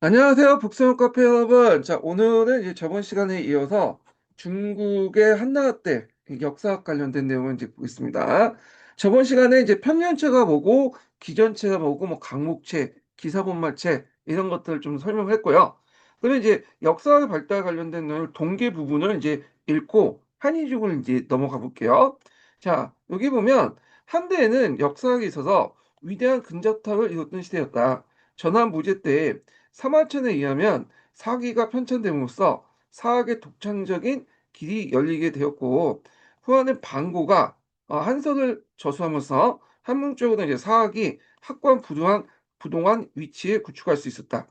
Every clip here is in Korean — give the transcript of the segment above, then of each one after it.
안녕하세요, 북스형 카페 여러분. 자, 오늘은 이제 저번 시간에 이어서 중국의 한나라 때 역사 관련된 내용을 이제 보겠습니다. 저번 시간에 이제 편년체가 뭐고, 기전체가 뭐고, 뭐 강목체, 기사본말체 이런 것들을 좀 설명했고요. 그러면 이제 역사 발달 관련된 내용 동계 부분을 이제 읽고 한이중을 이제 넘어가 볼게요. 자, 여기 보면 한대에는 역사학에 있어서 위대한 근저탑을 이뤘던 시대였다. 전환 무제 때 사마천에 의하면 사기가 편찬됨으로써 사학의 독창적인 길이 열리게 되었고, 후에는 반고가 한석을 저수하면서 한문적으로 이제 사학이 학관 부동한 위치에 구축할 수 있었다.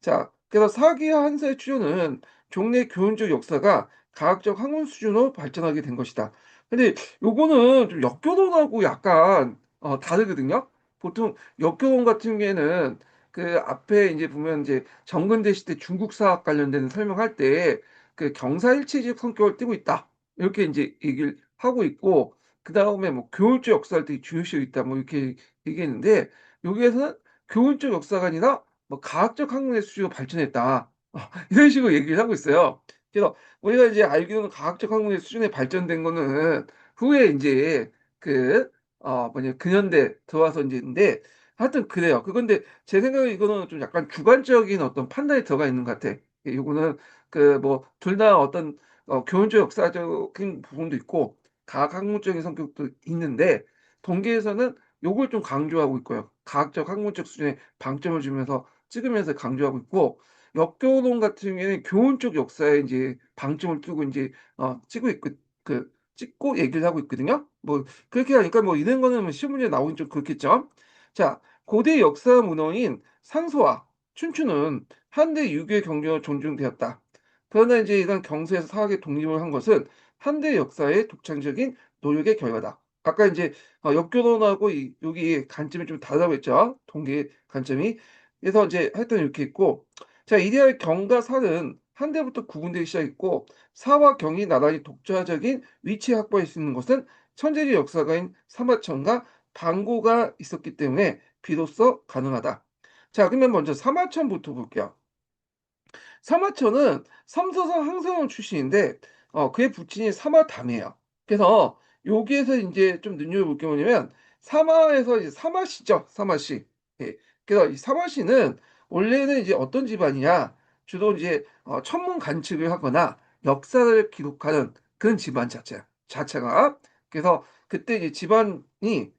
자, 그래서 사기와 한서의 출현은 종래 교훈적 역사가 과학적 학문 수준으로 발전하게 된 것이다. 근데 요거는 좀 역교론하고 약간 다르거든요. 보통 역교론 같은 경우에는 그 앞에 이제 보면 이제 정근대 시대 중국 사학 관련된 설명할 때 그 경사일치적 성격을 띠고 있다. 이렇게 이제 얘기를 하고 있고, 그다음에 뭐 교훈적 역사를 되게 중요시하고 있다. 뭐 이렇게 얘기했는데, 여기에서는 교훈적 역사가 아니라 뭐 과학적 학문의 수준으로 발전했다. 이런 식으로 얘기를 하고 있어요. 그래서 우리가 이제 알기로는 과학적 학문의 수준에 발전된 거는 후에 이제 그 뭐냐 근현대 들어와서 이제인데, 하여튼 그래요. 그건데 제 생각에 이거는 좀 약간 주관적인 어떤 판단이 들어가 있는 것 같아. 이거는 그 뭐 둘 다 어떤 교훈적 역사적인 부분도 있고 과학 학문적인 성격도 있는데, 동계에서는 요걸 좀 강조하고 있고요. 과학적 학문적 수준에 방점을 주면서 찍으면서 강조하고 있고, 역교론 같은 경우에는 교훈적 역사에 이제 방점을 두고 이제 찍고 있고 찍고 얘기를 하고 있거든요. 뭐 그렇게 하니까 뭐 이런 거는 뭐 시험 문제에 나오긴 좀 그렇겠죠. 자, 고대 역사 문헌인 상소와 춘추는 한대 유교의 경전으로 존중되었다. 그러나 이제 이런 경세에서 사학의 독립을 한 것은 한대 역사의 독창적인 노력의 결과다. 아까 이제 역교론하고 여기 관점이 좀 다르다고 했죠. 동계 관점이. 그래서 이제 하여튼 이렇게 있고, 자, 이데아의 경과 사는 한대부터 구분되기 시작했고, 사와 경이 나란히 독자적인 위치에 확보할 수 있는 것은 천재적 역사가인 사마천과 방고가 있었기 때문에 비로소 가능하다. 자, 그러면 먼저 사마천부터 볼게요. 사마천은 삼서성 항서원 출신인데 그의 부친이 사마담이에요. 그래서 여기에서 인제 좀 눈여겨볼 게 뭐냐면 사마에서 이제 사마씨죠, 사마씨. 예. 그래서 이 사마씨는 원래는 이제 어떤 집안이냐, 주로 이제 천문 관측을 하거나 역사를 기록하는 그런 집안 자체가. 그래서 그때 이제 집안이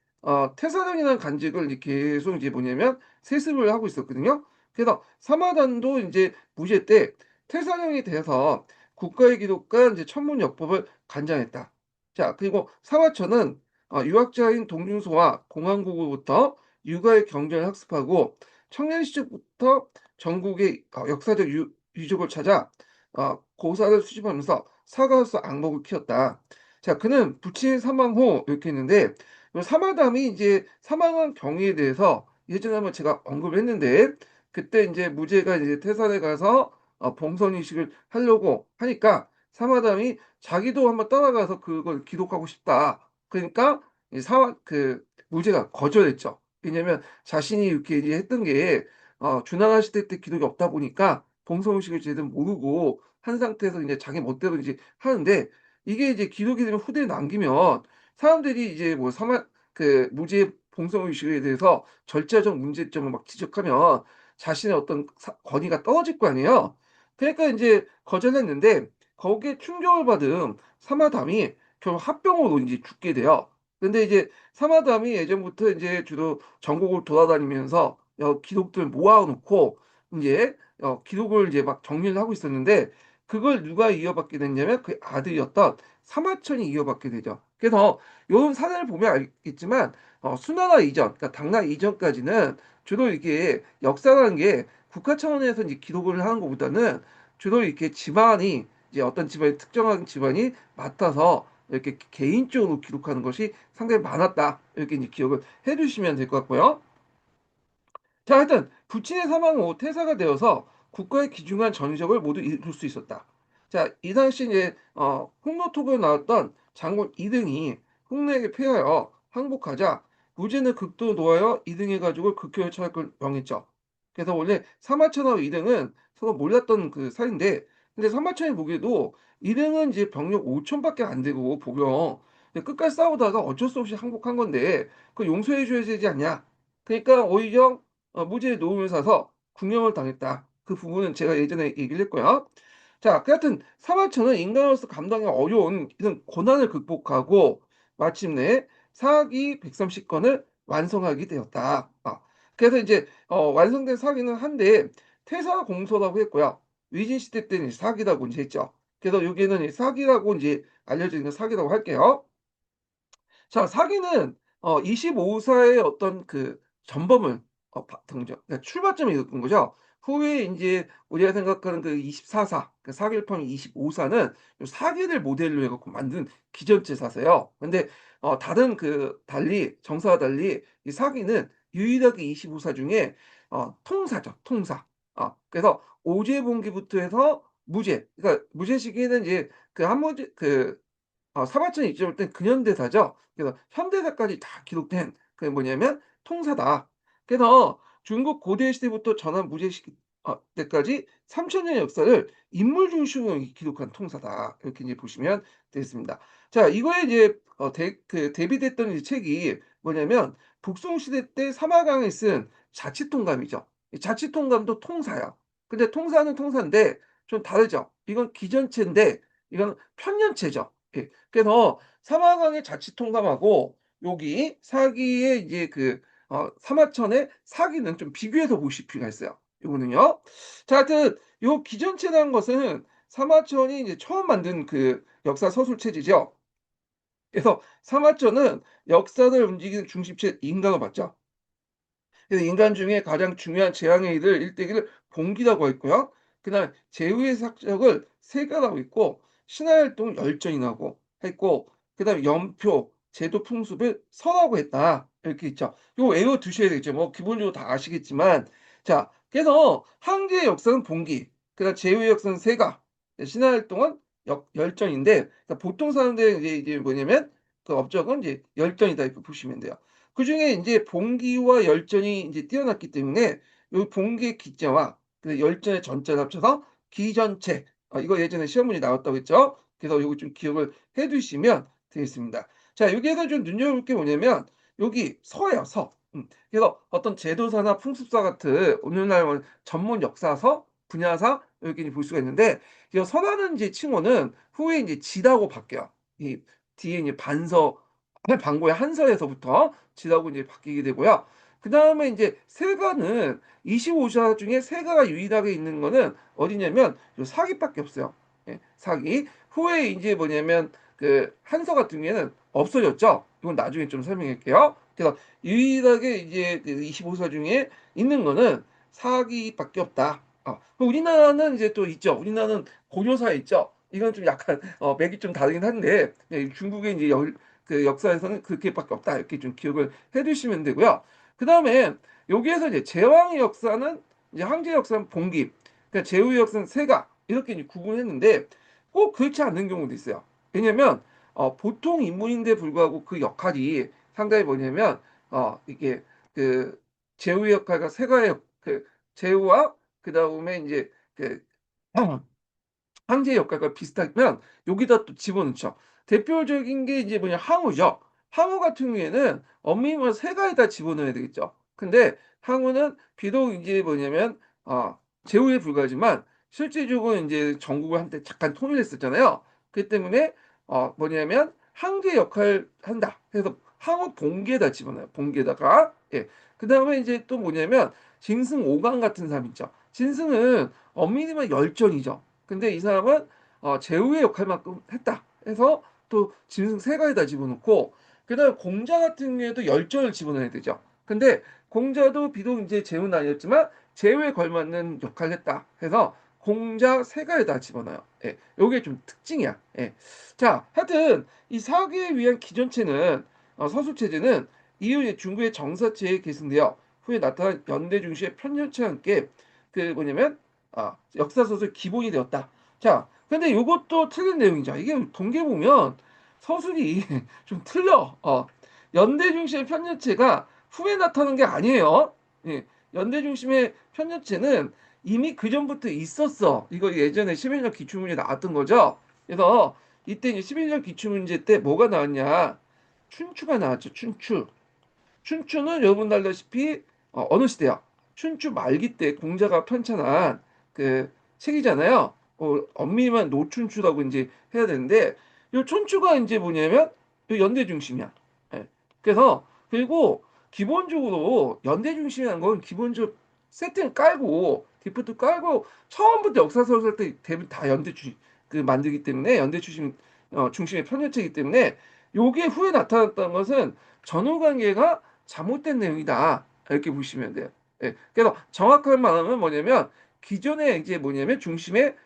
태사령이라는 관직을 이제 계속 이제 뭐냐면 세습을 하고 있었거든요. 그래서 사마단도 인제 무제 때 태사령이 돼서 국가의 기록과 이제 천문역법을 관장했다. 자, 그리고 사화천은 유학자인 동중소와 공항국으로부터 육아의 경전을 학습하고 청년 시절부터 전국의 역사적 유적을 찾아 고사를 수집하면서 사가로서 악목을 키웠다. 자, 그는 부친 사망 후 이렇게 했는데, 요 사마담이 이제 사망한 경위에 대해서 예전에 한번 제가 언급을 했는데, 그때 인제 무제가 이제 태산에 가서 봉선 이식을 하려고 하니까 사마담이 자기도 한번 따라가서 그걸 기록하고 싶다. 그러니까 이 사마 그 무제가 거절했죠. 왜냐면 자신이 이렇게 이제 했던 게 주나라 시대 때 기록이 없다 보니까 봉선 의식을 제대로 모르고 한 상태에서 이제 자기 멋대로 이제 하는데, 이게 이제 기록이 되면 후대에 남기면 사람들이 이제 뭐 무제의 봉선 의식에 대해서 절차적 문제점을 막 지적하면 자신의 어떤 권위가 떨어질 거 아니에요. 그러니까 인제 거절했는데, 거기에 충격을 받은 사마담이 결국 합병으로 인제 죽게 돼요. 근데 이제 사마담이 예전부터 인제 주로 전국을 돌아다니면서 기록들을 모아 놓고 인제 기록을 이제 막 정리를 하고 있었는데, 그걸 누가 이어받게 됐냐면 그의 아들이었던 사마천이 이어받게 되죠. 그래서 요런 사례를 보면 알겠지만 수나라 이전, 그러니까 당나라 이전까지는 주로 이게 역사라는 게 국가 차원에서 이제 기록을 하는 것보다는 주로 이렇게 집안이 이제 어떤 집안이 특정한 집안이 맡아서 이렇게 개인적으로 기록하는 것이 상당히 많았다. 이렇게 이제 기억을 해 주시면 될 것 같고요. 자, 하여튼 부친의 사망 후 태사가 되어서 국가의 귀중한 전적을 모두 이룰 수 있었다. 자, 이 당시 이제 홍노토부에 나왔던 장군 이등이 홍내에게 패하여 항복하자 무제는 극도로 노하여 이등의 가족을 극교에 처할 걸 명했죠. 그래서 원래 사마천하고 이등은 서로 몰랐던 그 사이인데, 근데 사마천이 보기에도 이등은 이제 병력 5천밖에 안 되고 보병, 근데 끝까지 싸우다가 어쩔 수 없이 항복한 건데 그걸 용서해 줘야 되지 않냐. 그러니까 오히려 무죄의 노음을 사서 궁형을 당했다. 그 부분은 제가 예전에 얘기를 했고요. 자, 그 하여튼 사마천은 인간으로서 감당하기 어려운 이런 고난을 극복하고 마침내 사기 130건을 완성하게 되었다. 그래서 이제 완성된 사기는 한데 태사공소라고 했고요. 위진 시대 때는 사기라고 이제 했죠. 그래서 여기는 사기라고 이제 알려져 있는 사기라고 할게요. 자, 사기는 25사의 어떤 그 전범을 등장, 그러니까 출발점이 그런 거죠. 후에 인제 우리가 생각하는 그 24사, 그 사기를 포함한 25사는 요 사기를 모델로 해 갖고 만든 기전제사세요. 근데 다른 그 달리 정사와 달리 이 사기는 유일하게 25사 중에 통사죠, 통사. 그래서 오제봉기부터 해서 무제, 그러니까 무제 시기에는 이제 그 한무제 그 사발전 입점할 땐 근현대사죠. 그래서 현대사까지 다 기록된 그게 뭐냐면 통사다. 그래서 중국 고대 시대부터 전환 무제 시기 때까지 3천 년의 역사를 인물 중심으로 기록한 통사다. 이렇게 이제 보시면 되겠습니다. 자, 이거에 이제 대비됐던 이 책이 뭐냐면 북송 시대 때 사마강이 쓴 자치통감이죠. 이 자치통감도 통사야. 근데 통사는 통사인데 좀 다르죠. 이건 기전체인데 이건 편년체죠. 예. 그래서 사마강의 자치 통감하고 여기 사기의 이제 사마천의 사기는 좀 비교해서 보실 필요가 있어요. 요거는요. 자, 하여튼 요 기전체라는 것은 사마천이 이제 처음 만든 그 역사 서술 체제죠. 그래서 사마천은 역사를 움직이는 중심체 인간을 봤죠. 그래서 인간 중에 가장 중요한 재앙의 일을 일대기를 봉기라고 했고요. 그다음에 제후의 사적을 세가라고 했고 신화 활동을 열전이라고 했고 그다음에 연표, 제도 풍습을 설하고 했다. 이렇게 있죠. 요거 외워 두셔야 되겠죠. 뭐 기본적으로 다 아시겠지만 자, 그래서 항제의 역사는 봉기, 그다음 제후의 역사는 세가, 신화 활동은 열전인데 그러니까 보통 사람들이 이제 뭐냐면 그 업적은 이제 열전이다 이렇게 보시면 돼요. 그중에 인제 봉기와 열전이 인제 뛰어났기 때문에 요 봉기의 기자와 그 열전의 전자를 합쳐서 기전체, 이거 예전에 시험 문제 나왔다고 했죠. 그래서 요거 좀 기억을 해 두시면 되겠습니다. 자, 여기에서 좀 눈여겨볼 게 뭐냐면 여기 서예요, 서. 그래서 어떤 제도사나 풍습사 같은 오늘날 전문 역사서, 분야사 이렇게 이제 볼 수가 있는데 이 서라는 이제 칭호는 후에 인제 지라고 바뀌어요. 이 뒤에 이제 반서 반고의 한서에서부터 지라고 이제 바뀌게 되고요. 그다음에 인제 세가는 25사 중에 세가가 유일하게 있는 거는 어디냐면 요 사기밖에 없어요. 예, 사기. 후에 인제 뭐냐면 그 한서 같은 경우에는 없어졌죠. 이건 나중에 좀 설명할게요. 그래서 유일하게 이제 그 25사 중에 있는 거는 사기밖에 없다. 그럼 우리나라는 이제 또 있죠. 우리나라는 고려사에 있죠. 이건 좀 약간 맥이 좀 다르긴 한데 중국의 이제 그 역사에서는 그렇게밖에 없다. 이렇게 좀 기억을 해 두시면 되고요. 그다음에 여기에서 이제 제왕의 역사는 이제 황제의 역사는 봉기, 그러니까 제후의 역사는 세가 이렇게 이제 구분했는데 꼭 그렇지 않는 경우도 있어요. 왜냐면 보통 인물인데 불구하고 그 역할이 상당히 뭐냐면 이게 그 제후의 역할과 세가의 제후와 그다음에 인제 그 황제의 역할과 비슷하면 여기다 또 집어넣죠. 대표적인 게 이제 뭐냐 항우죠. 항우 같은 경우에는 엄밀히 세가에다 집어넣어야 되겠죠. 근데 항우는 비록 이제 뭐냐면 제후에 불과하지만 실제적으로 인제 전국을 한때 잠깐 통일했었잖아요. 그렇기 때문에 뭐냐면 황제 역할을 한다. 그래서 항우 봉기에다 집어넣어요, 봉기에다가. 예. 그다음에 이제 또 뭐냐면 진승 오강 같은 사람 있죠. 진승은 엄밀히 말하면 열전이죠. 근데 이 사람은 제후의 역할만큼 했다 해서 또 짐승 세가에다 집어넣고 그다음에 공자 같은 경우에도 열전을 집어넣어야 되죠. 근데 공자도 비록 인제 제후는 아니었지만 제후에 걸맞는 역할을 했다 해서 공자 세가에다 집어넣어요. 예. 요게 좀 특징이야. 예. 자, 하여튼 이 사기에 위한 기존체는 서술체제는 이후 중국의 정사체에 계승되어 후에 나타난 연대 중시의 편년체와 함께 그 뭐냐면 역사 소설 기본이 되었다. 자, 근데 요것도 틀린 내용이죠. 이게 동계 보면 서술이 좀 틀려. 연대 중시의 편년체가 후에 나타난 게 아니에요. 예. 연대 중심의 편년체는 이미 그전부터 있었어. 이거 예전에 11년 기출문제 나왔던 거죠. 그래서 이때 이제 11년 기출문제 때 뭐가 나왔냐? 춘추가 나왔죠. 춘추. 춘추는 여러분도 알다시피 어느 시대야? 춘추 말기 때 공자가 편찬한 그 책이잖아요. 엄밀히만 노춘추라고 이제 해야 되는데 이 춘추가 이제 뭐냐면 요 연대 중심이야. 예. 그래서 그리고 기본적으로 연대 중심이라는 건 기본적으로 세팅 깔고 디포트 깔고 처음부터 역사서를 쓸 때 대부분 다 연대 주 그 만들기 때문에 연대 중심 중심의 편협체이기 때문에 요게 후에 나타났다는 것은 전후 관계가 잘못된 내용이다. 이렇게 보시면 돼요. 예. 그래서 정확한 말하면 뭐냐면 기존에 이제 뭐냐면 중심의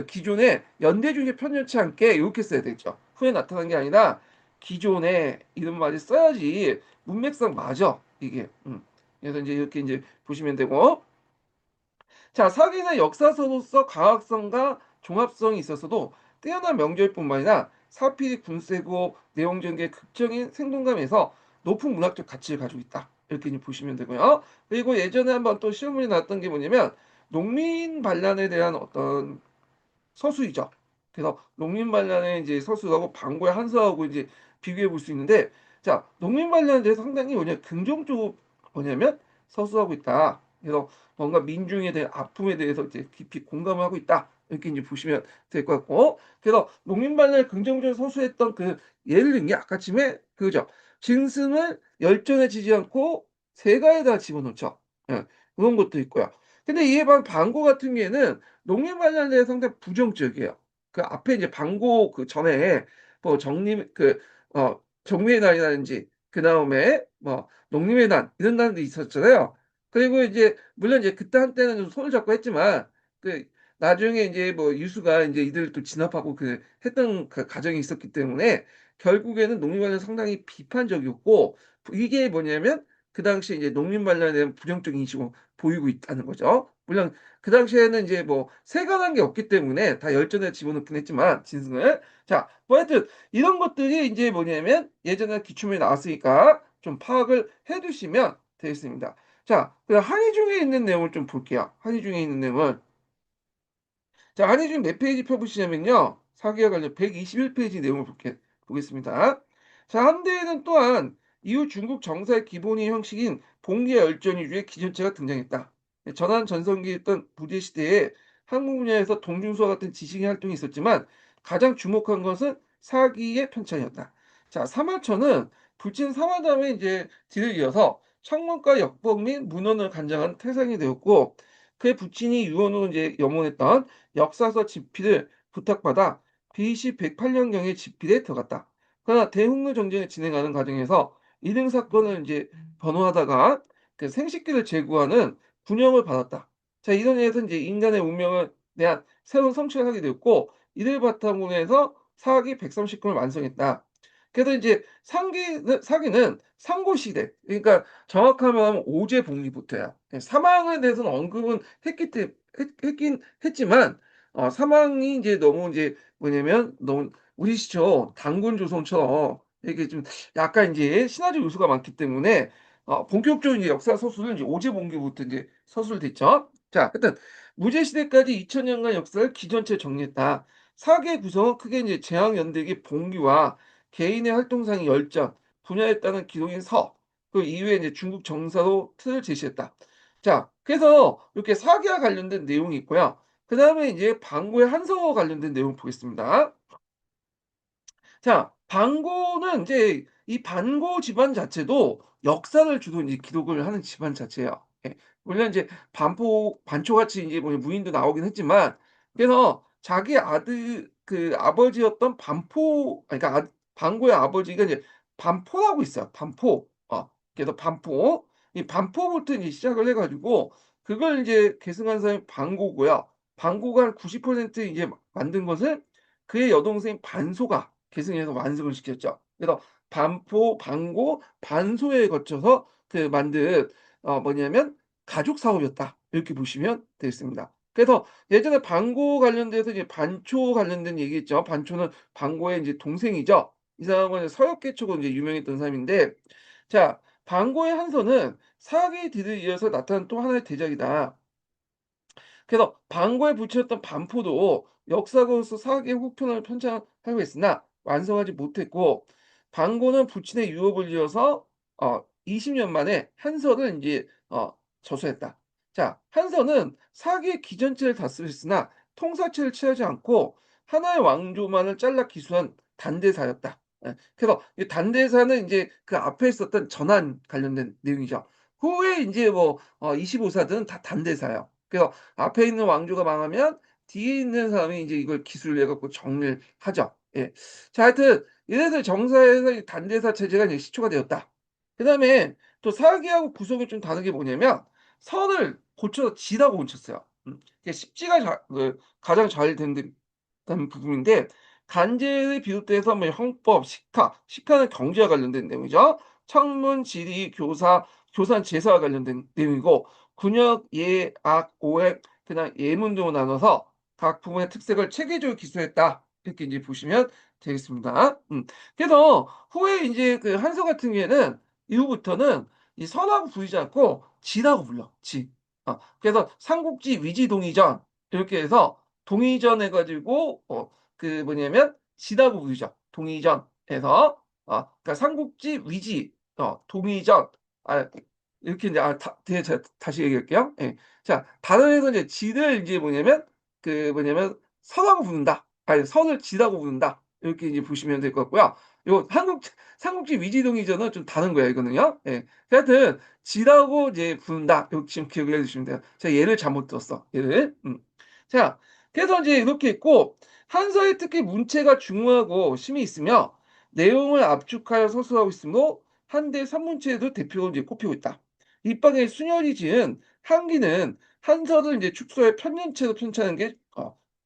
기존의 연대 중심의 편연치 않게 이렇게 써야 되죠. 후에 나타난 게 아니라 기존에 이런 말이 써야지 문맥상 맞아 이게. 그래서 이제 이렇게 이제 보시면 되고 자, 사기는 역사서로서 과학성과 종합성이 있어서도 뛰어난 명절뿐만 아니라 사필이 군세고 내용 전개의 극적인 생동감에서 높은 문학적 가치를 가지고 있다. 이렇게 이제 보시면 되고요. 그리고 예전에 한번 또 시험문제 나왔던 게 뭐냐면 농민 반란에 대한 어떤 서술이죠. 그래서 농민 반란의 이제 서술하고 방고의 한서하고 이제 비교해 볼 수 있는데, 자, 농민 반란에 대해서 상당히 긍정적으로 뭐냐면 서술하고 있다. 그래서 뭔가 민중에 대한 아픔에 대해서 이제 깊이 공감을 하고 있다. 이렇게 이제 보시면 될 것 같고, 그래서 농민 반란을 긍정적으로 서술했던 그 예를 든 게 아까쯤에 그거죠. 짐승을 열전에 지지 않고 세가에다 집어넣죠. 예, 그런 것도 있고요. 근데 이에 반한 방고 같은 경우에는 농민 관련돼서 상당히 부정적이에요. 그 앞에 이제 방고 그 전에 뭐 정림 정미의 난이라든지 그다음에 뭐 농림의 난 이런 난도 있었잖아요. 그리고 이제 물론 이제 그때 한때는 좀 손을 잡고 했지만 그 나중에 이제 뭐 유수가 이제 이들 또 진압하고 그 했던 그 과정이 있었기 때문에 결국에는 농민 관련 상당히 비판적이었고 이게 뭐냐면 그 당시에 이제 농민 관련에 대한 부정적인 인식을 보이고 있다는 거죠. 물론 그 당시에는 이제 뭐 세관한 게 없기 때문에 다 열전에 집어넣긴 했지만 짐승을 자 뭐 하여튼 이런 것들이 이제 뭐냐면 예전에 기출문제 나왔으니까 좀 파악을 해 두시면 되겠습니다. 자 그럼 한의 중에 있는 내용을 좀 볼게요. 한의 중에 있는 내용을 자, 한해준 몇 페이지 펴보시냐면요. 사기와 관련 121페이지 내용을 보겠습니다. 자, 한대에는 또한 이후 중국 정사의 기본이 형식인 봉기의 열전 위주의 기전체가 등장했다. 전한 전성기였던 부재 시대에 한국 분야에서 동중수와 같은 지식의 활동이 있었지만 가장 주목한 것은 사기의 편찬이었다. 자, 사마천은 불친 사마담의 이제 뒤를 이어서 창문과 역법 및 문헌을 간장한 태상이 되었고 그의 부친이 유언으로 이제 염원했던 역사서 집필을 부탁받아 BC 108년경에 집필에 들어갔다. 그러나 대흥로 정전을 진행하는 과정에서 이등 사건을 이제 변호하다가 그 생식기를 제거하는 군형을 받았다. 자, 이런 일에서 이제 인간의 운명을 대한 새로운 성취를 하게 되었고 이를 바탕으로 해서 사기 130건을 완성했다. 그래서 이제 사기는 상고시대, 그러니까 정확하면 오제복리부터야. 사망에 대해서는 언급은 했긴 했지만 사망이 이제 너무 이제 뭐냐면 너무 우리 시죠 단군 조선처럼 이게 좀 약간 이제 신화적 요소가 많기 때문에 본격적으로 이제 역사 서술은 이제 오제봉기부터 이제 서술됐죠. 자, 하여튼 무제 시대까지 2000년간 역사를 기전체 정리했다. 사기의 구성은 크게 이제 재앙연대기 봉기와 개인의 활동상의 열전, 분야에 따른 기록인 서, 그 이후에 이제 중국 정사로 틀을 제시했다. 자, 그래서 이렇게 사기와 관련된 내용이 있고요. 그다음에 이제 방고의 한서와 관련된 내용 보겠습니다. 자, 반고는 이제 이 반고 집안 자체도 역사를 주로 이제 기록을 하는 집안 자체예요. 예. 물론 이제 반초같이 이제 뭐 무인도 나오긴 했지만 그래서 자기 아들 그 아버지였던 그러니까 반고의 아버지가 이제 반포라고 있어요. 반포. 그래서 반포. 이 반포부터 이제 시작을 해 가지고 그걸 이제 계승한 사람이 반고고요. 반고가 한 90% 이제 만든 것을 그의 여동생 반소가 계승해서 완성을 시켰죠. 그래서 반포, 반고, 반소에 거쳐서 그 만든 뭐냐면 가족 사업이었다. 이렇게 보시면 되겠습니다. 그래서 예전에 반고 관련돼서 이제 반초 관련된 얘기했죠. 반초는 반고의 이제 동생이죠. 이 사람은 서역계초로 이제 유명했던 사람인데 자, 반고의 한서는 사기 뒤를 이어서 나타난 또 하나의 대작이다. 그래서 반고에 붙였던 반포도 역사가로서 사기의 후편을 편찬하고 했으나 완성하지 못했고, 반고는 부친의 유업을 이어서 20년 만에 한서를 이제 저수했다. 자, 한서는 사기의 기전체를 다스렸으나 통사체를 취하지 않고 하나의 왕조만을 잘라 기수한 단대사였다. 예. 그래서 이 단대사는 이제 그 앞에 있었던 전한 관련된 내용이죠. 후에 이제 뭐 25사들은 다 단대사예요. 그래서 앞에 있는 왕조가 망하면 뒤에 있는 사람이 이제 이걸 기술을 내 갖고 정리를 하죠. 예. 자, 하여튼 이래서 정사에서 이 단대사 체제가 이제 시초가 되었다. 그다음에 또 사기하고 구석이 좀 다른 게 뭐냐면 선을 고쳐서 지라고 고쳤어요. 이게 십지가 가장 잘 된 부분인데, 간제를 비롯해서 뭐 형법, 식하는 경제와 관련된 내용이죠. 청문, 지리, 교산, 제사와 관련된 내용이고, 군역, 예, 악, 오획, 그다음 예문 등으로 나눠서 각 부분의 특색을 체계적으로 기술했다. 이렇게 이제 보시면 되겠습니다. 그래서 후에 이제 그 한서 같은 경우에는 이후부터는 이 선하고 부르지 않고 지라고 불러. 지. 그래서 삼국지 위지동의전 이렇게 해서 동의전 해 가지고 그 뭐냐면 지라고 부르죠. 동의전에서 그러니까 삼국지 위지 동의전 아 이렇게 인제 제가 다시 얘기할게요. 예. 자, 단어에서 이제 지를 이제 뭐냐면 그 뭐냐면 선하고 부른다. 아니 선을 지라고 부른다. 이렇게 이제 보시면 될 것 같고요. 요 삼국지 위지동의전은 좀 다른 거예요, 이거는요. 예. 하여튼 지라고 이제 부른다. 요거 지금 기억을 해 주시면 돼요. 제가 예를 잘못 들었어, 예를. 자, 그래서 인제 이렇게 있고, 한서에 특히 문체가 중후하고 심이 있으며 내용을 압축하여 서술하고 있으므로 한대 산문체에도 대표로 이제 꼽히고 있다. 입방의 순열이 지은 한기는 한서를 이제 축소해 편년체로 편찬하는 게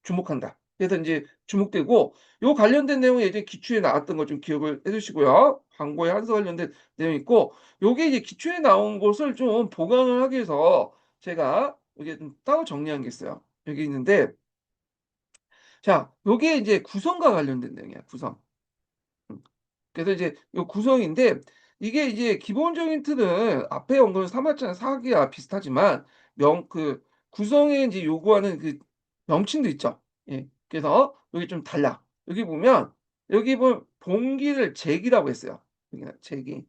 주목한다. 그래서 인제 주목되고, 요 관련된 내용이 예전에 기출에 나왔던 거 좀 기억을 해 두시고요. 광고에 한서 관련된 내용이 있고, 요게 이제 기출에 나온 것을 좀 보강을 하기 위해서 제가 여기에 좀 따로 정리한 게 있어요. 여기 있는데, 자, 요게 이제 구성과 관련된 내용이야, 구성. 음. 그래서 이제 요 구성인데, 이게 이제 기본적인 틀은 앞에 언급한 삼화장 사기와 비슷하지만 구성에 인제 요구하는 그 명칭도 있죠. 예. 그래서 요게 좀 달라. 여기 보면 봉기를 제기라고 했어요. 여기는 제기.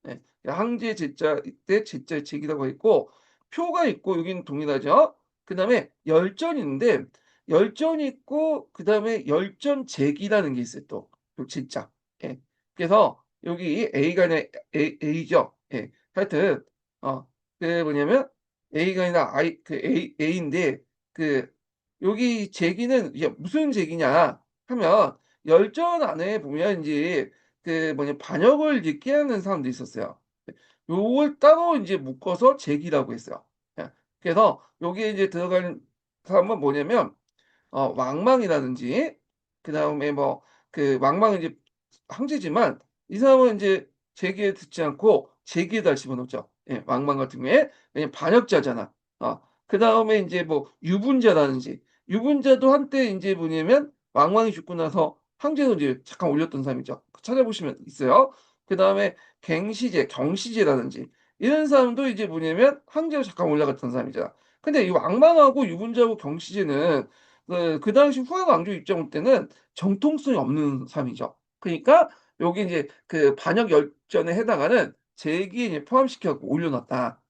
예. 항제 제자 때 제자에 제기라고 했고, 표가 있고 여기는 동일하죠. 그다음에 열전이 있는데 열전이 있고 그다음에 열전제기라는 게 있어요 또. 요 제자. 예. 그래서 여기 A가 아니라 A죠. 예. 하여튼 어 뭐냐면 A가 아니라 A인데, 그 여기 제기는 이게 무슨 제기냐 하면, 열전 안에 보면 인제 그 뭐냐 반역을 이제 깨닫는 사람도 있었어요. 요걸 따로 인제 묶어서 제기라고 했어요. 예. 그래서 여기에 이제 들어가는 사람은 뭐냐면 왕망이라든지, 그다음에 뭐 왕망은 이제 황제지만 이 사람은 인제 제기에 듣지 않고 제기에다 집어넣죠. 예, 왕망 같은 경우에. 왜냐면 반역자잖아. 그다음에 인제 뭐 유분자라든지, 유분자도 한때 인제 뭐냐면 왕망이 죽고 나서 황제로 이제 잠깐 올렸던 사람이죠. 찾아보시면 있어요. 그다음에 경시제라든지 이런 사람도 이제 뭐냐면 황제로 잠깐 올라갔던 사람이잖아. 근데 이 왕망하고 유분자하고 경시제는 그 당시 후한 왕조 입장 볼 때는 정통성이 없는 삶이죠. 그러니까 요게 인제 그 반역 열전에 해당하는 제기에 이제 포함시켜 갖고 올려 놨다.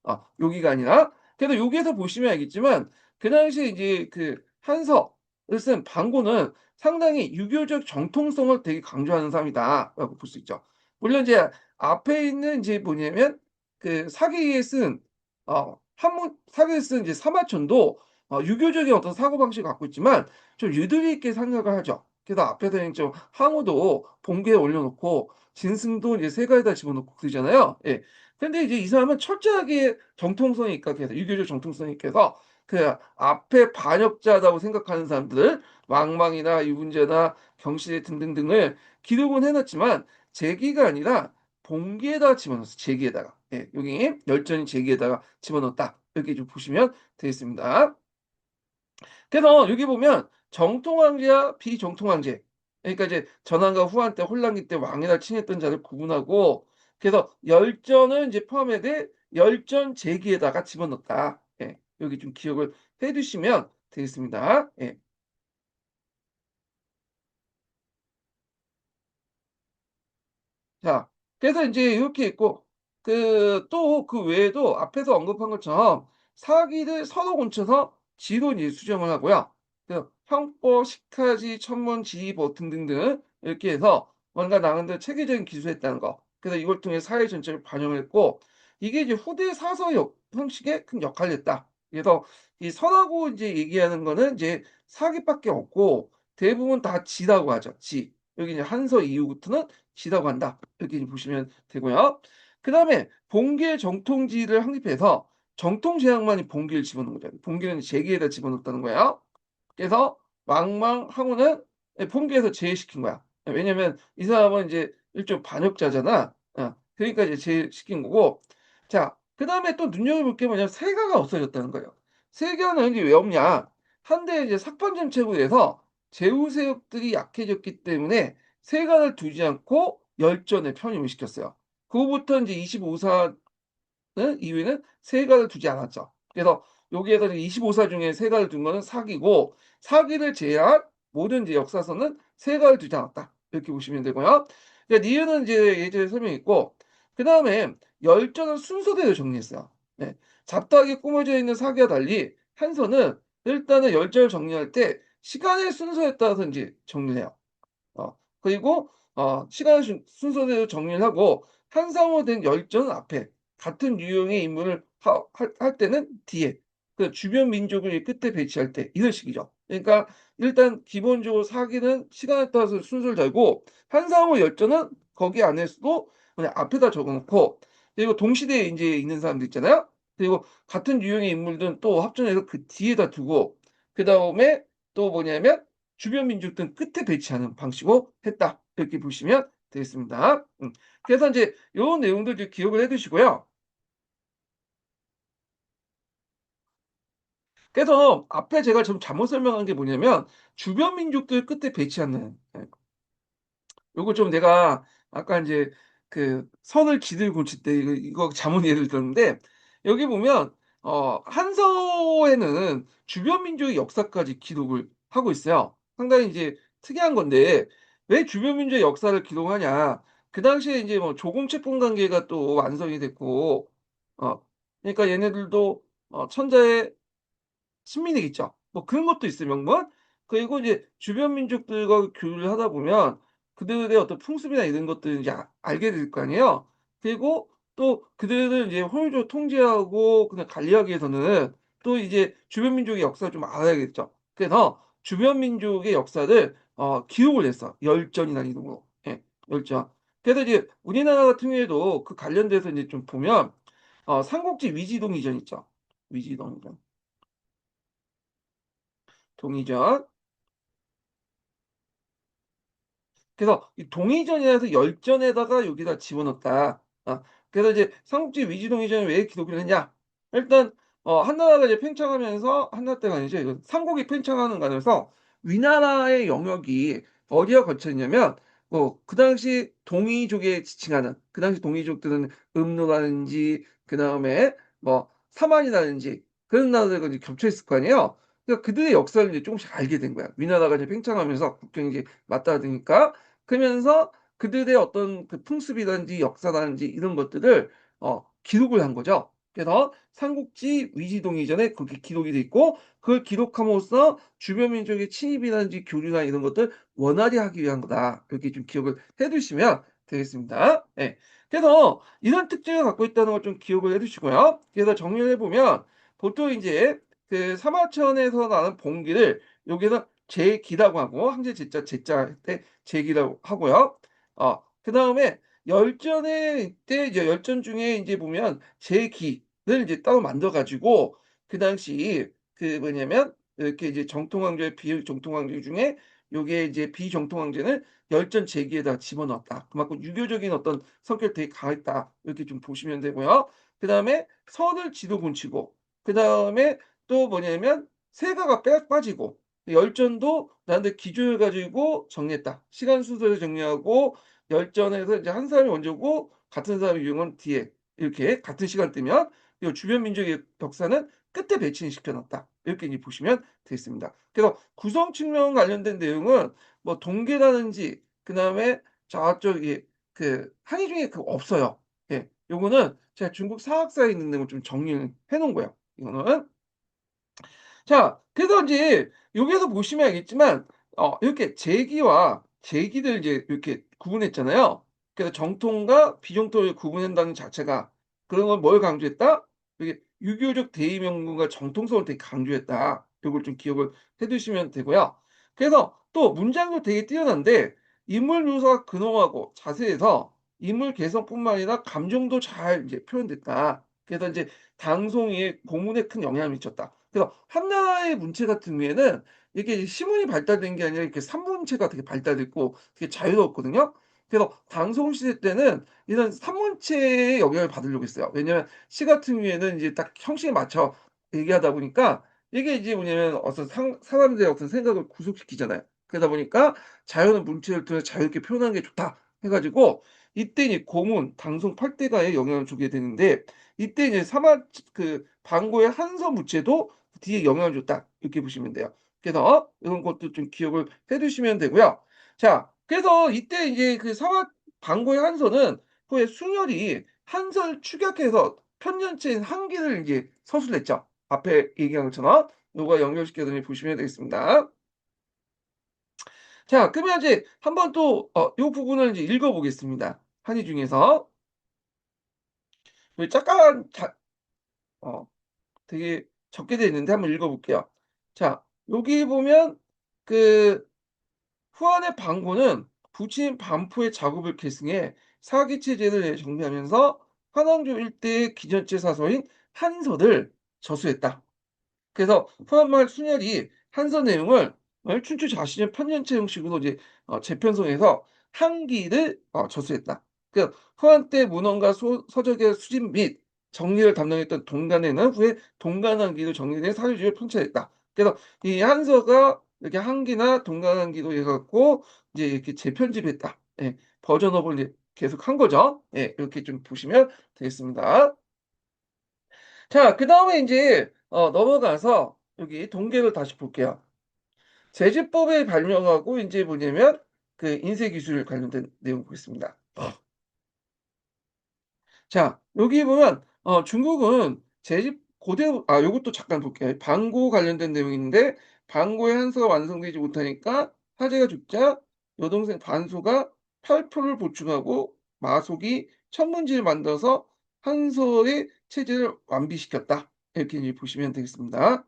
여기가 아니라. 그래서 여기에서 보시면 알겠지만 그 당시에 이제 그 한서를 쓴 반고는 상당히 유교적 정통성을 되게 강조하는 사람이다라고 볼 수 있죠. 물론 이제 앞에 있는 인제 뭐냐면 그 사기에 쓴 한문 사기에 쓴 이제 사마천도 유교적인 어떤 사고방식을 갖고 있지만 좀 유도리 있게 생각을 하죠. 그래서 앞에서는 좀 항우도 봉기에 올려 놓고 진승도 이제 세가에다 집어넣고 그러잖아요. 예. 근데 이제 이 사람은 철저하게 정통성이 입각해서 유교적 정통성이 입각해서 그 앞에 반역자라고 생각하는 사람들을 왕망이나 유분자나 경시대 등등등을 기록은 해 놨지만 제기가 아니라 봉기에다가 집어넣었어요, 제기에다가. 예. 여기 열전이 제기에다가 집어넣었다. 이렇게 좀 보시면 되겠습니다. 그래서 여기 보면 정통 황제와 비정통 황제, 그러니까 이제 전한과 후한 때 혼란기 때 왕위를 침해했던 자를 구분하고, 그래서 열전을 이제 포함해되 열전 제기에다가 집어넣었다. 예. 여기 좀 기억을 해 두시면 되겠습니다. 예. 자, 그래서 인제 이렇게 있고 또 그 외에도 앞에서 언급한 것처럼 사기를 서로 곤쳐서 지로 이제 수정을 하고요. 형법, 식타지, 천문, 지휘 뭐 등등등 이렇게 해서 뭔가 나름대로 체계적인 기술했다는 거. 그래서 이걸 통해 사회 전체를 반영을 했고 이게 이제 후대 사서 형식에 큰 역할을 했다. 그래서 이 서라고 인제 얘기하는 거는 이제 사기밖에 없고 대부분 다 지라고 하죠, 지. 여기 이제 한서 이후부터는 지라고 한다. 이렇게 보시면 되고요. 그다음에 봉기의 정통지를 확립해서 정통 제약만이 봉기를 집어넣은 거죠. 봉기는 제기에다 집어넣었다는 거예요. 그래서 왕망항우는 봉기에서 제외시킨 거야. 왜냐면 이 사람은 이제 일종 반역자잖아. 그러니까 이제 제외시킨 거고. 자, 그다음에 또 눈여겨볼 게 뭐냐면 세가가 없어졌다는 거예요. 세가는 이제 왜 없냐? 한때 이제 삭판 정책으로 해서 제후세력들이 약해졌기 때문에 세가를 두지 않고 열전에 편입을 시켰어요. 그 후부터 인제 25사 이후에는 세가를 두지 않았죠. 그래서 여기에서 이제 25사 중에 세가를 둔 거는 사기고 사기를 제외한 모든 이제 역사서는 세가를 두지 않았다. 이렇게 보시면 되고요. 니은은 이제 예전에 설명했고 그다음에 열전은 순서대로 정리했어요. 네. 잡다하게 꾸며져 있는 사기와 달리 한서는 일단은 열전을 정리할 때 시간의 순서에 따라서 인제 정리를 해요. 그리고 시간 순서대로 정리를 하고 한성화된 열전 앞에 같은 유형의 인물을 할 때는 뒤에 주변 민족을 끝에 배치할 때 이런 식이죠. 그러니까 일단 기본적으로 사기는 시간에 따라서 순서를 달고 한상호 열전은 거기 안에서도 그냥 앞에다 적어 놓고 그리고 동시대에 인제 있는 사람들 있잖아요. 그리고 같은 유형의 인물들은 또 합쳐내서 그 뒤에다 두고 그다음에 또 뭐냐면 주변 민족들은 끝에 배치하는 방식으로 했다. 이렇게 보시면 되겠습니다. 그래서 인제 요런 내용들 좀 기억을 해 두시고요. 그래서 앞에 제가 좀 잘못 설명한 게 뭐냐면 주변 민족들 끝에 배치하는 요거 좀 내가 아까 인제 선을 기들 고칠 때 이거 잘못 예를 들었는데 여기 보면 한서에는 주변 민족의 역사까지 기록을 하고 있어요. 상당히 이제 특이한 건데 왜 주변 민족의 역사를 기록하냐. 그 당시에 인제 뭐 조공채권 관계가 또 완성이 됐고 그러니까 얘네들도 천자의 친민이겠죠. 뭐 그런 것도 있어요, 명분. 그리고 이제 주변 민족들과 교류를 하다 보면 그들의 어떤 풍습이나 이런 것들을 이제 알게 될 거 아니에요. 그리고 또 그들을 이제 효율적으로 통제하고 그냥 관리하기 위해서는 또 이제 주변 민족의 역사를 좀 알아야겠죠. 그래서 주변 민족의 역사를 기록을 했어. 열전이나 이름으로. 예, 열전. 그래서 이제 우리나라 같은 경우에도 그 관련돼서 이제 좀 보면 삼국지 위지동 이전 있죠. 위지동 이전. 동의전. 그래서 이 동의전이라서 열전에다가 여기다 집어넣었다. 그래서 이제 삼국지 위지동의전을 왜 기록을 했냐? 일단 한나라가 이제 팽창하면서 한나 때가 아니죠. 이건 삼국이 팽창하는 과정에서 위나라의 영역이 어디와 거쳐 있냐면 그 당시 동이족에 지칭하는 그 당시 동이족들은 음노라든지 그다음에 뭐 사만이라든지 그런 나라들과 이제 겹쳐 있을 거 아니에요. 그러니까 그들의 역사를 이제 쪼금씩 알게 된 거야. 위나라가 이제 팽창하면서 국경이 이제 맞닿으니까. 그러면서 그들의 어떤 그 풍습이라든지 역사라든지 이런 것들을 기록을 한 거죠. 그래서 삼국지 위지동의전에 그렇게 기록이 돼 있고 그걸 기록함으로써 주변 민족의 침입이라든지 교류나 이런 것들 원활히 하기 위한 거다. 이렇게 좀 기억을 해 두시면 되겠습니다. 예. 그래서 이런 특징을 갖고 있다는 걸 좀 기억을 해 두시고요. 그래서 정리를 해 보면 보통 인제 그 사마천에서 나는 봉기를 여기는 제기라고 하고 항제 제자 제자 할 때 제기라고 하고요. 그다음에 열전의 때 이제 열전 중에 인제 보면 제기를 이제 따로 만들어 가지고 그 당시 뭐냐면 이렇게 이제 정통 황제와 비정통 황제 중에 요게 이제 비정통 황제는 열전 제기에다 집어넣었다. 그만큼 유교적인 어떤 성격이 되게 강했다. 이렇게 좀 보시면 되고요. 그다음에 선을 지도 군치고 그다음에 또 뭐냐면 세가가 빠지고 열전도 나름대로 기준을 가지고 정리했다. 시간 순서를 정리하고 열전에서 이제 한 사람이 먼저고 같은 사람의 유형은 뒤에 이렇게 같은 시간대면 요 주변 민족의 역사는 끝에 배치시켜 놨다. 이렇게 이제 보시면 되겠습니다. 그래서 구성 측면 관련된 내용은 뭐 동계라든지 그다음에 저쪽이 그 한이 중에 그 없어요. 예. 요거는 제가 중국 사학사에 있는 내용을 좀 정리를 해 놓은 거예요. 이거는. 자, 그래서 인제 여기에서 보시면 알겠지만 이렇게 제기와 제기를 이제 이렇게 구분했잖아요. 그래서 정통과 비정통을 구분한다는 자체가 그런 건 뭘 강조했다? 이게 유교적 대의 명분과 정통성을 되게 강조했다. 요걸 좀 기억을 해 두시면 되고요. 그래서 또 문장도 되게 뛰어난데 인물 묘사가 근엄하고 자세해서 인물 개성뿐만 아니라 감정도 잘 이제 표현됐다. 그래서 인제 방송에 고문에 큰 영향을 미쳤다. 그래서 한나라의 문체 같은 경우에는 이게 시문이 발달된 게 아니라 이렇게 산문체가 되게 발달됐고 되게 자유로웠거든요. 그래서 방송 시대 때는 이런 산문체의 영향을 받으려고 했어요. 왜냐하면 시 같은 경우에는 이제 딱 형식에 맞춰 얘기하다 보니까 이게 이제 뭐냐면 어떤 사람들의 어떤 생각을 구속시키잖아요. 그러다 보니까 자유로운 문체를 통해서 자유롭게 표현하는 게 좋다 해 가지고 이때 이제 고문, 방송 8 대가에 영향을 주게 되는데 이때 이제 그 방고의 한서 무체도 뒤에 영향을 줬다. 이렇게 보시면 돼요. 그래서 이런 것도 좀 기억을 해 두시면 되고요. 자, 그래서 이때 이제 그 방고의 한서는 후에 순열이 한서를 축약해서 편년체인 한기를 이제 서술했죠. 앞에 얘기한 것처럼 요거 연결시켜서 보시면 되겠습니다. 자, 그러면 이제 한번 또 요 부분을 이제 읽어 보겠습니다. 한이 중에서. 요 잠깐 어 되게 적게 돼 있는데 한번 읽어 볼게요. 자, 여기 보면 그 후한의 방고는 부친 반포의 작업을 계승해 사기 체제를 정비하면서 한왕조 일대의 기전체 사서인 한서를 저수했다. 그래서 포함할 순열이 한서 내용을 춘추 자신의 편년체 형식으로 이제 재편성해서 한기를 저수했다. 그 후한 때 문헌과 서적의 수집 및 정리를 담당했던 동간에는 후에 동간한기로 정리된 사료지를 편찬했다. 그래서 이 한서가 이렇게 한기나 동간한기로 해 갖고 이제 이렇게 재편집했다. 예. 버전업을 이제 계속한 거죠. 예. 이렇게 좀 보시면 되겠습니다. 자, 그다음에 인제 넘어가서 여기 동계를 다시 볼게요. 제지법의 발명하고 인제 뭐냐면 그 인쇄 기술 관련된 내용 보겠습니다. 자, 여기 보면 중국은 제집 고대 요것도 잠깐 볼게요. 방고 관련된 내용이 있는데 방고의 한서가 완성되지 못하니까 화제가 죽자 여동생 반소가 팔표를 보충하고 마속이 천문지를 만들어서 한서의 체제를 완비시켰다. 이렇게 이제 보시면 되겠습니다.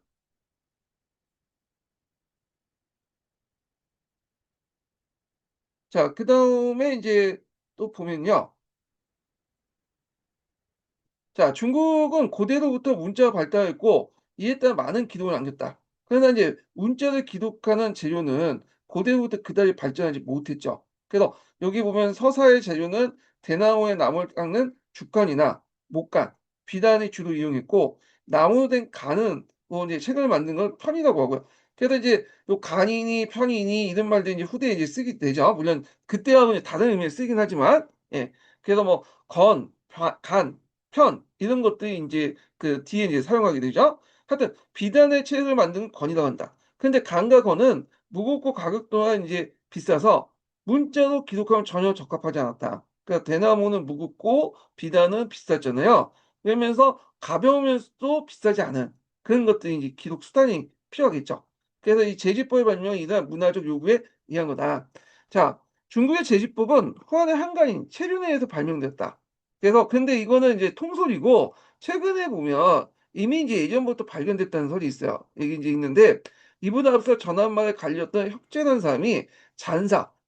자, 그다음에 인제 또 보면요. 자, 중국은 고대로부터 문자가 발달했고 이에 따라 많은 기록을 남겼다. 그러나 이제 문자를 기록하는 재료는 고대로부터 그다지 발전하지 못했죠. 그래서 여기 보면 서사의 재료는 대나무의 나무를 깎는 죽간이나 목간, 비단을 주로 이용했고 나무로 된 간은 뭐 이제 책을 만든 걸 편이라고 하고요. 그래서 이제 요 간이니 편이니 이런 말들이 이제 후대에 이제 쓰게 되죠. 물론 그때와는 이제 다른 의미로 쓰긴 하지만 예. 그래서 뭐 건, 간 편 이런 것들이 인제 그 뒤에 이제 사용하게 되죠. 하여튼 비단의 책을 만든 권이라고 한다. 근데 간과 건은 무겁고 가격 또한 인제 비싸서 문자로 기록하면 전혀 적합하지 않았다. 그러니까 대나무는 무겁고 비단은 비쌌잖아요. 그러면서 가벼우면서도 비싸지 않은 그런 것들이 이제 기록 수단이 필요하겠죠. 그래서 이 제지법의 발명은 이러한 문화적 요구에 의한 거다. 자, 중국의 제지법은 후한의 한가인 체류내에서 발명됐다. 그래서 근데 이거는 이제 통설이고 최근에 보면 이미 인제 예전부터 발견됐다는 설이 있어요. 이게 인제 있는데 이보다 앞서 전한말에 갈렸던 혁재라는 사람이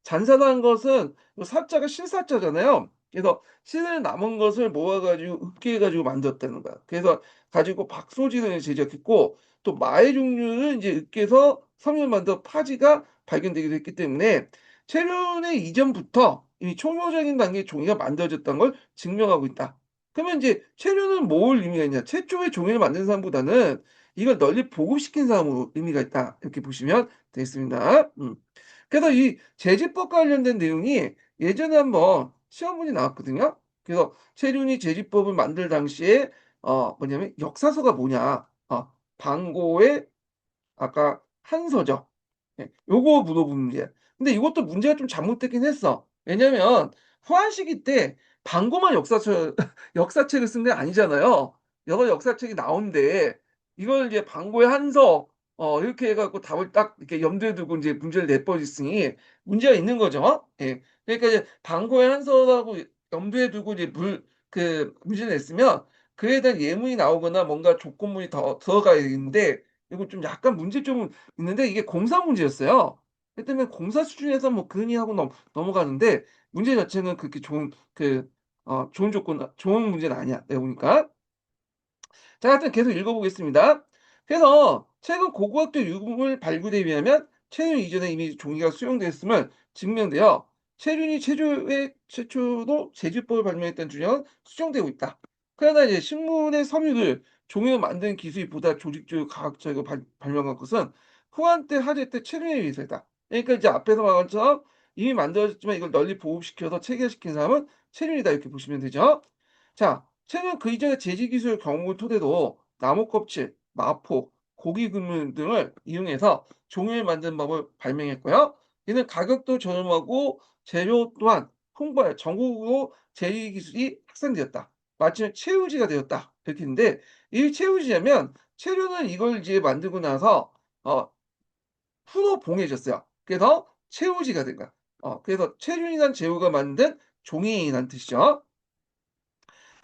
잔사라는 것은 요 사자가 실사자잖아요. 그래서 신을 남은 것을 모아 가지고 읍게 해 가지고 만들었다는 거야. 그래서 가지고 박소진을 제작했고 또 마의 종류를 인제 읍게에서 섬유를 만들어 파지가 발견되기도 했기 때문에 체류의 이전부터 이미 초보적인 단계의 종이가 만들어졌다는 걸 증명하고 있다. 그러면 인제 체류는 뭘 의미가 있냐? 최초의 종이를 만든 사람보다는 이걸 널리 보급시킨 사람으로 의미가 있다. 이렇게 보시면 되겠습니다. 그래서 이 제지법 관련된 내용이 예전에 한번 시험 문제 나왔거든요. 그래서 체륜이 제지법을 만들 당시에 뭐냐면 역사서가 뭐냐. 방고의 아까 한서적. 예. 요거 물어본 문제야. 근데 이것도 문제가 좀 잘못됐긴 했어. 왜냐면 후한 시기 때 방고만 역사책을 쓴 게 아니잖아요. 여러 역사책이 나오는데 이걸 이제 방고의 한서 이렇게 해 갖고 답을 딱 이렇게 염두에 두고 인제 문제를 내버렸으니 문제가 있는 거죠. 예. 그러니까 이제 방고의 한서라고 염두에 두고 이제 문제를 냈으면 그에 대한 예문이 나오거나 뭔가 조건문이 더 들어가야 되는데 이거 좀 약간 문제점은 있는데 이게 공사 문제였어요. 그렇기 때문에 공사 수준에서 뭐 그러니 하고 넘어가는데 문제 자체는 그렇게 좋은 문제는 아니야 내가 보니까. 자 하여튼 계속 읽어 보겠습니다. 그래서 최근 고고학적 유물 발굴에 의하면 체륜 이전에 이미 종이가 수용되었음을 증명되어 체륜이 최초로 제주법을 발명했다는 주장은 수정되고 있다. 그러나 이제 신문의 섬유를 종이로 만드는 기술이 보다 조직적이고 과학적이고 발명한 것은 후한 때 하제 때 체륜에 의해서다. 그러니까 이제 앞에서 말한 것처럼 이미 만들어졌지만 이걸 널리 보급시켜서 체계화시킨 사람은 체륜이다 이렇게 보시면 되죠. 자, 최근 그 이전의 제지 기술 경험을 토대로 나무 껍질, 마포, 고기 그물 등을 이용해서 종이를 만드는 법을 발명했고요. 이는 가격도 저렴하고 재료 또한 풍부해 전국으로 제이 기술이 확산되었다. 마침내 최우지가 되었다. 이렇게 했는데 이 최우지냐면 체류는 이걸 이제 만들고 나서 어 후로 봉해졌어요. 그래서 최우지가 된 거야. 그래서 체륜이란 제후가 만든 종이란 뜻이죠.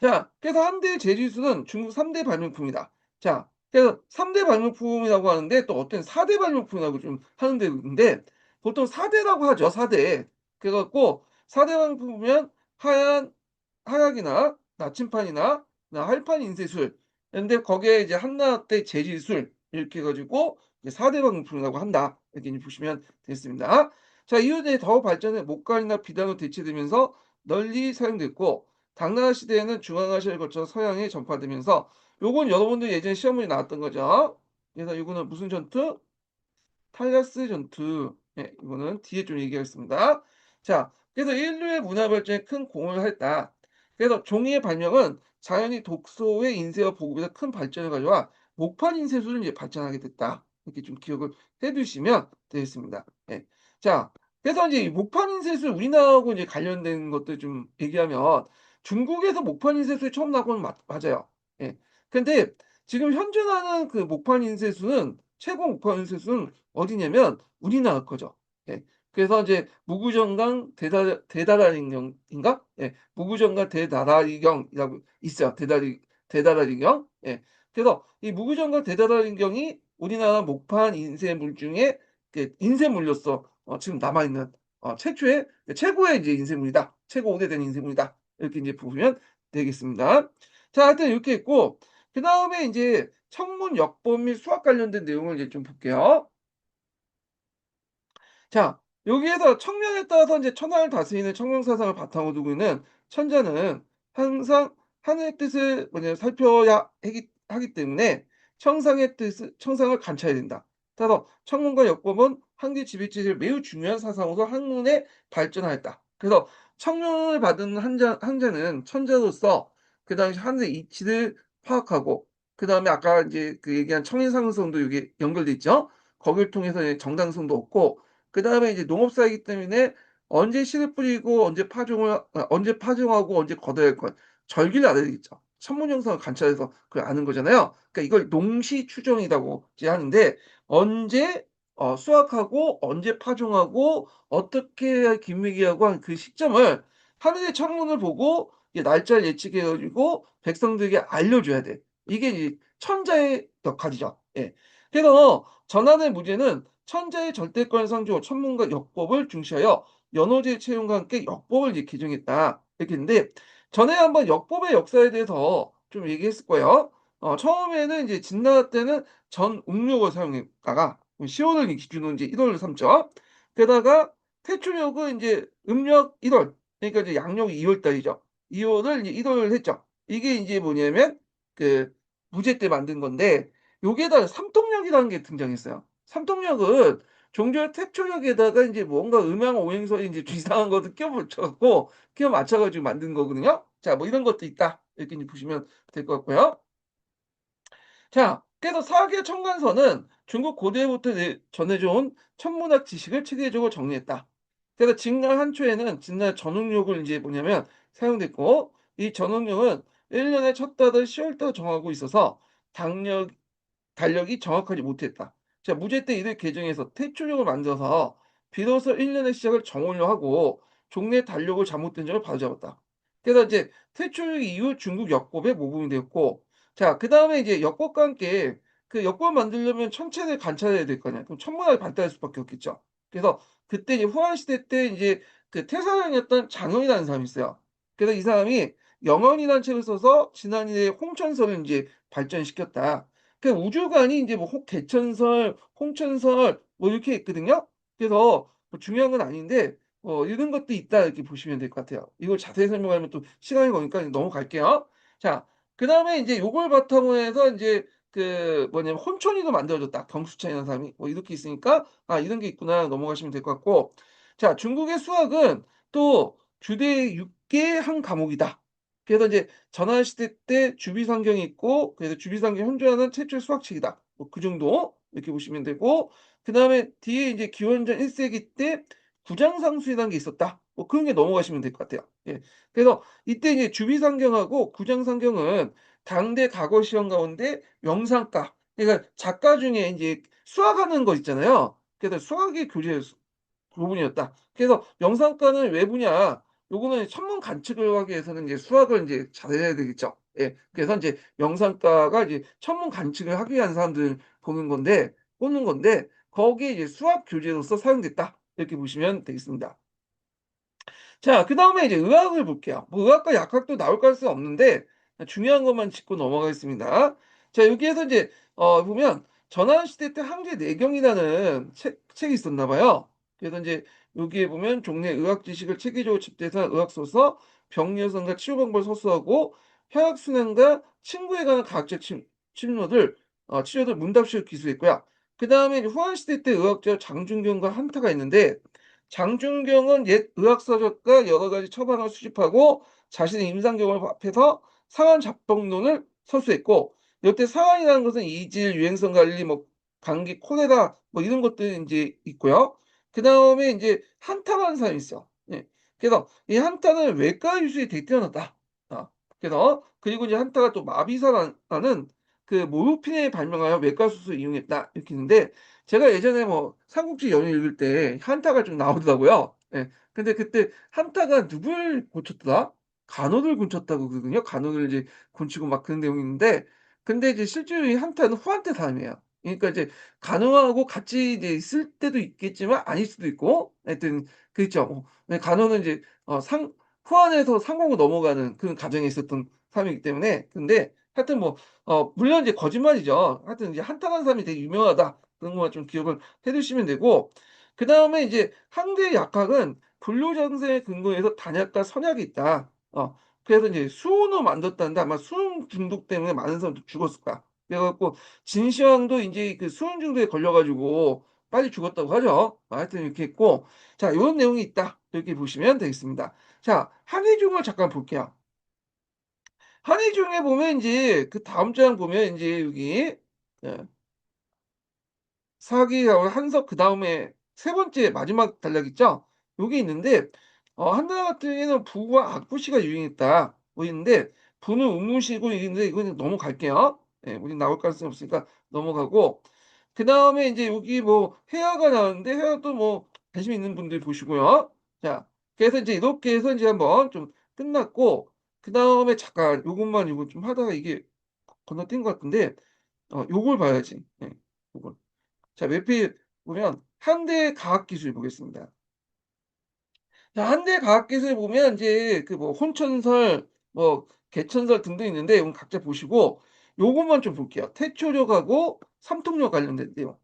자, 그래서 한대의 제지수는 중국 3대 발명품이다. 자, 그래서 3대 발명품이라고 하는데 또 어떤 4대 발명품이라고 좀 하는 데 있는데 보통 4대라고 하죠. 4대. 그래 갖고 4대 발명품이면 하얀 하약이나 나침판이나 할판 인쇄술. 근데 거기에 이제 한나때 재질술 이렇게 해 가지고 이제 4대 발명품이라고 한다. 이렇게 이제 보시면 되겠습니다. 자, 이후에 더 발전해 목갈이나 비단으로 대체되면서 널리 사용됐고 당나라 시대에는 중앙아시아를 거쳐 서양에 전파되면서 요건 여러분들 예전에 시험 문제 나왔던 거죠. 그래서 요거는 무슨 전투? 탈라스 전투. 예, 이거는 뒤에 좀 얘기하겠습니다. 자, 그래서 인류의 문화 발전에 큰 공을 했다. 그래서 종이의 발명은 자연히 독소의 인쇄와 보급에서 큰 발전을 가져와 목판 인쇄술은 이제 발전하게 됐다. 이렇게 좀 기억을 해 두시면 되겠습니다. 예. 자, 그래서 이제 이 목판 인쇄술 우리나라하고 이제 관련된 것들 좀 얘기하면 중국에서 목판 인쇄술이 처음 나온 건 맞아요. 예. 근데 지금 현존하는 그 목판 인쇄술은 최고 목판 인쇄술은 어디냐면 우리나라 거죠. 예. 그래서 이제 무구정강 대다라리경인가? 예. 무구정강 대다라리경이라고 있어요. 대다라리경. 예. 그래서 이 무구정강 대다라리경이 우리나라 목판 인쇄물 중에 그 인쇄물로서 지금 남아 있는 최초의 최고의 이제 인쇄물이다. 최고 오래된 인쇄물이다. 이렇게 이제 보시면 되겠습니다. 자, 하여튼 이렇게 있고 그다음에 인제 청문 역법 및 수학 관련된 내용을 이제 좀 볼게요. 자, 여기에서 청명에 따라서 인제 천하를 다스리는 청명사상을 바탕으로 두고 있는 천자는 항상 하늘의 뜻을 살펴야 하기 때문에 청상을 관찰해야 된다. 따라서 청문과 역법은 한계 지배체제의 매우 중요한 사상으로 학문에 발전하였다. 그래서 청명을 받은 한자는 천자로서 그 당시 하늘의 이치를 파악하고 그다음에 아까 인제 그 얘기한 청인상성도 여기 연결돼 있죠. 거기를 통해서 이제 정당성도 얻고 그다음에 이제 농업사이기 때문에 언제 씨를 뿌리고 언제 파종하고 언제 걷어야 할 것 절기를 알아야 되겠죠. 천문 형성을 관찰해서 그걸 아는 거잖아요. 그러니까 이걸 농시 추정이라고 이제 하는데 언제 수확하고 언제 파종하고 어떻게 기미기하고 한 그 시점을 하늘의 천문을 보고 이게 날짜를 예측해 가지고 백성들에게 알려줘야 돼. 이게 이 천자의 역할이죠. 예. 그래서 전하의 무제는 천자의 절대권 상조 천문과 역법을 중시하여 연호제 채용과 함께 역법을 이제 개정했다. 이렇게 했는데 전에 한번 역법의 역사에 대해서 좀 얘기했을 거예요. 처음에는 이제 진나라 때는 전음력을 사용했다가 시월을 기준으로 이제 1 월을 삼죠. 게다가 태초력은 인제 음력 1 월 그러니까 이제 양력이 2월 달이죠. 2 월을 이제 1 월을 했죠. 이게 인제 뭐냐면 그 무제 때 만든 건데 여기에다가 삼통력이라는 게 등장했어요. 삼통력은 종교의 태초력에다가 인제 뭔가 음양 오행설이 인제 좀 이상한 것을 끼워 붙여 갖고 끼워 맞춰 가지고 만든 거거든요. 자, 뭐 이런 것도 있다. 이렇게 이제 보시면 될 것 같고요. 자, 그래서 사계 청간서는 중국 고대부터 전해져 온 천문학 지식을 체계적으로 정리했다. 그래서 진강 한초에는 진날 전응력을 이제 뭐냐면 사용됐고, 이 전응력은 1년의 첫 달을 10월달 정하고 있어서 당력 달력이 정확하지 못했다. 자, 무제 때 이를 개정해서 태초력을 만들어서 비로소 1년의 시작을 정오로 하고 종래 달력을 잘못된 점을 바로잡았다. 그래서 이제 태초력 이후 중국 역법의 모범이 되었고, 자, 그다음에 이제 역법과 함께 그 역법 만들려면 천체를 관찰해야 될 거 아니야. 그럼 천문학이 발달할 수밖에 없겠죠. 그래서 그때 이제 후한 시대 때 이제 그 태사령이었던 장영이라는 사람이 있어요. 그래서 이 사람이 영원이라는 책을 써서 지난해 홍천설을 이제 발전시켰다. 그 우주관이 인제 뭐 혹 개천설, 홍천설 뭐 이렇게 있거든요. 그래서 뭐 중요한 건 아닌데 이런 것도 있다 이렇게 보시면 될 것 같아요. 이걸 자세히 설명하면 또 시간이 걸리니까 넘어갈게요. 자, 그다음에 인제 요걸 바탕으로 해서 인제 그 뭐냐면 혼천이도 만들어졌다. 경수찬이라는 사람이. 뭐 이렇게 있으니까 '아 이런 게 있구나.' 넘어가시면 될 것 같고, 자, 중국의 수학은 또 주대 6개 한 과목이다. 그래서 인제 전환시대 때 주비상경이 있고, 그래서 주비상경 현존하는 최초의 수학책이다. 뭐 그 정도 이렇게 보시면 되고, 그다음에 뒤에 이제 기원전 1 세기 때 구장상수라는 게 있었다. 뭐 그런 게 넘어가시면 될 것 같아요. 예. 그래서 이때 이제 주비상경하고 구장상경은 당대 과거 시험 가운데 명상가, 그러니까 작가 중에 인제 수학하는 거 있잖아요. 그래서 수학의 교재 부분이었다. 그래서 영상과는 외부냐, 요거는 천문 관측을 하기 위해서는 이제 수학을 인제 잘해야 되겠죠. 예. 그래서 인제 영상과가 이제 천문 관측을 하기 위한 사람들 보는 건데 뽑는 건데, 거기에 이제 수학 교재로서 사용됐다. 이렇게 보시면 되겠습니다. 자, 그다음에 이제 의학을 볼게요. 뭐 의학과 약학도 나올 가능성이 없는데 중요한 것만 짚고 넘어가겠습니다. 자, 여기에서 이제 보면 전환시대 때 항제 내경이라는 책이 있었나 봐요. 그래서 인제 여기에 보면 종래 의학 지식을 체계적으로 집대해서 의학서서, 병리현상과 치료 방법을 서술하고 혈액순환과 침구에 관한 과학적 침로들 치료들 문답식을 기술했고요. 그다음에 이제 후한시대 때 의학자 장준경과 한타가 있는데, 장준경은 옛 의학서적과 여러 가지 처방을 수집하고 자신의 임상 경험을 합해서 상한 잡병론을 서술했고, 이때 상한이라는 것은 이질, 유행성 관리, 뭐 감기, 콜레라 뭐 이런 것들이 인제 있고요. 그다음에 인제 한타라는 사람이 있어. 예. 그래서 이 한타는 외과 기술이 되게 뛰어나다. 그래서 그리고 이제 한타가 또 마비사라는 그 모르핀을 발명하여 외과 수술을 이용했다 이렇게 있는데, 제가 예전에 뭐 삼국지 연유 읽을 때 한타가 좀 나오더라고요. 예. 근데 그때 한타가 누굴 고쳤더라? 간호를 고쳤다고 그러거든요. 간호를 이제 고치고 막 그런 내용이 있는데, 근데 이제 실제로 이 한타는 후한테 사람이에요. 그러니까 이제 간호하고 같이 이제 있을 때도 있겠지만 아닐 수도 있고, 하여튼 그렇죠. 네, 간호는 이제 상 후한에서 상공으로 넘어가는 그런 과정에 있었던 사람이기 때문에. 근데 하여튼 뭐 물론 이제 거짓말이죠. 하여튼 이제 한타라는 사람이 되게 유명하다. 그런 것만 좀 기억을 해 두시면 되고, 그다음에 이제 항대 약학은 불로장생에 근거해서 단약과 선약이 있다. 그래서 이제 수은을 만들었다는데 아마 수은 중독 때문에 많은 사람들이 죽었을 거야. 그래 갖고 진시황도 인제 그 수은 중독에 걸려 가지고 빨리 죽었다고 하죠. 하여튼 이렇게 있고, 자, 요런 내용이 있다. 이렇게 보시면 되겠습니다. 자, 한의중을 잠깐 볼게요. 한의중에 보면 인제 그 다음 장 보면 인제 여기 예 사기하고 한석, 그다음에 세 번째 마지막 단락 있죠? 요게 있는데 한나라 같은 경우에는 부와 악부시가 유행했다 뭐 있는데, 부는 우무시고 있는데 이거는 넘어갈게요. 예, 우리 나올 가능성이 없으니까 넘어가고, 그다음에 인제 여기 뭐 해화가 나오는데 해화도 뭐 관심 있는 분들 보시고요. 자, 그래서 인제 이렇게 해서 인제 한번 좀 끝났고, 그다음에 잠깐 요것만 이거 좀 하다가 이게 건너뛴 것 같은데 요걸 봐야지. 예, 요걸. 자, 몇 페이지 보면 한대 과학기술 보겠습니다. 자, 한대 과학기술 보면 인제 그 뭐 혼천설, 뭐 개천설 등등 있는데 요건 각자 보시고 요것만 좀 볼게요. 태초력하고 삼통력 관련된 내용.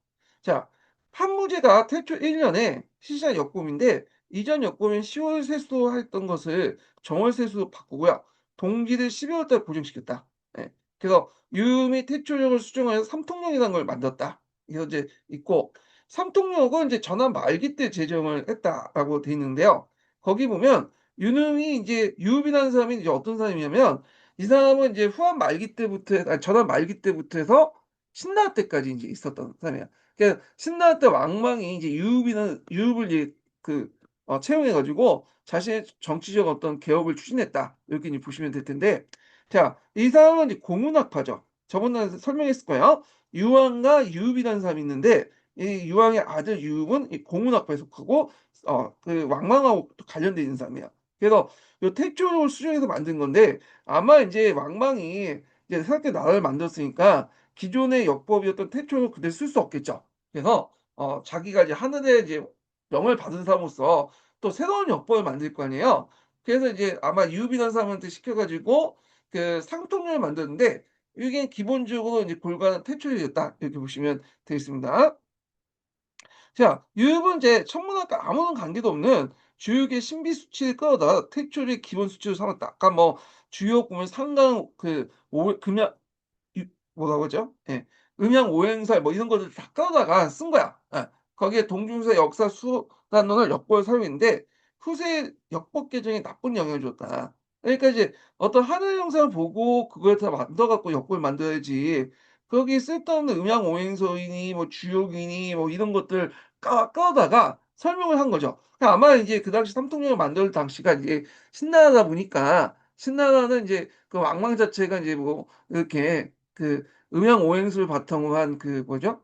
자, 한무제가 태초 1 년에 시작 역금인데 이전 역금인 10월 세수로 했던 것을 정월 세수로 바꾸고요. 동기를 12월 월달 고정시켰다. 예. 그래서 유음이 태초력을 수정하여서 삼통력이라는 걸 만들었다. 이거 이제 있고, 삼통력은 이제 전환 말기 때 제정을 했다라고 돼 있는데요. 거기 보면 유능이 이제 유읍이라는 사람이 이제 어떤 사람이냐면 이 사람은 이제 후한 말기 때부터 전한 말기 때부터 해서 신라 때까지 이제 있었던 사람이야. 그러니까 신라 때 왕망이 이제 유읍을 이제 채용해 가지고 자신의 정치적 어떤 개혁을 추진했다. 이렇게 이제 보시면 될 텐데 자, 이 사람은 이제 공운학파죠. 저번에 설명했을 거예요. 유왕과 유읍이라는 사람이 있는데 이 유왕의 아들 유읍은 이 공운학파에 속하고 왕망하고 또 관련돼 있는 사람이야. 그래서 요 택조를 수정해서 만든 건데 아마 인제 왕망이 이제 새롭게 나라를 만들었으니까 기존의 역법이었던 태초를 그대로 쓸 수 없겠죠. 그래서 자기가 이제 하늘의 이제 명을 받은 사람으로서 또 새로운 역법을 만들 거 아니에요. 그래서 이제 아마 유비라는 사람한테 시켜 가지고 상통령을 만들었는데 이게 기본적으로 이제 골과는 태초이었다 이렇게 보시면 되겠습니다. 자, 유럽은 이제 천문학과 아무런 관계도 없는 주역의 신비 수치를 끌어다 택조를 기본 수치로 삼았다. 아까 뭐 주역 보면 상강 금양 유 뭐라고 하죠? 예. 음양 오행설 뭐 이런 것들 다 끌어다가 쓴 거야. 예. 거기에 동중세 역사 수단론을 역법을 사용했는데 후세 역법 개정에 나쁜 영향을 줬다. 그러니까 이제 어떤 하늘 영상을 보고 그걸 다 만들어 갖고 역법을 만들어야지 거기 쓸데없는 음양 오행설이니 뭐 주역이니 뭐 이런 것들 끌어다가 설명을 한 거죠. 아마 이제 그 당시 삼통령을 만들 당시가 이제 신나라다 보니까 신나라는 이제 그 왕망 자체가 이제 뭐 이렇게 음양 오행술 바탕으로 한 뭐죠?